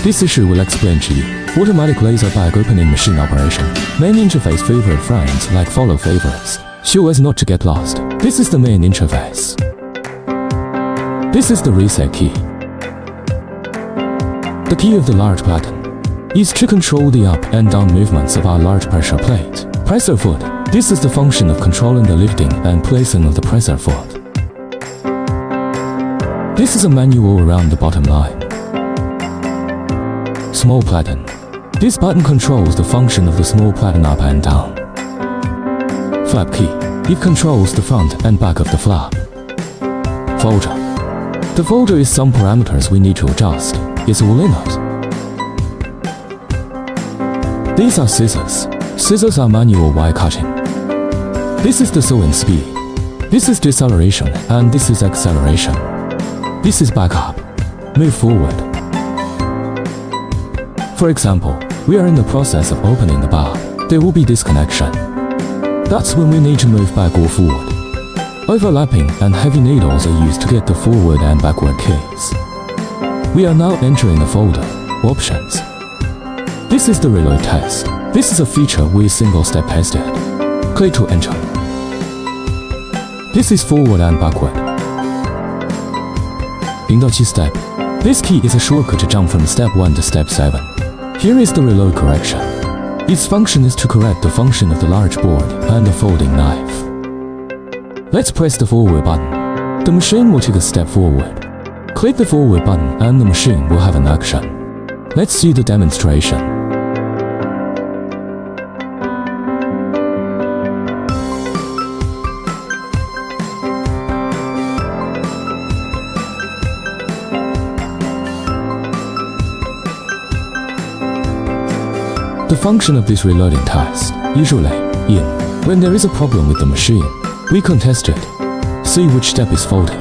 This issue will explain to you. Automatic laser bag opening machine operation. Main interface favorite friends like follow favorites. Show as not to get lost. This is the main interface. This is the reset key. The key of the large button is to control the up and down movements of our large pressure plate. Presser foot. This is the function of controlling the lifting and placing of the presser foot. This is a manual around the bottom line. Small button. This button controls the function of the small button up and down. Flap key. It controls the front and back of the flap. Folder. The folder is some parameters we need to adjust. It's all in it. These are scissors. Scissors are manual wire cutting. This is the sewing speed. This is deceleration and this is acceleration. This is back up. Move forward. For example, we are in the process of opening the bar. There will be disconnection. That's when we need to move back or forward. Overlapping and heavy needles are used to get the forward and backward keys. We are now entering the folder, Options. This is the reload test. This is a feature we single-step tested. Click to enter. This is forward and backward. 0到7 step. This key is a shortcut to jump from step 1 to step 7. Here is the reload correction. Its function is to correct the function of the large board and the folding knife. Let's press the forward button. The machine will take a step forward. Click the forward button and the machine will have an action. Let's see the demonstration. The function of this reloading test, usually, when there is a problem with the machine, we can test it. See which step is faulty.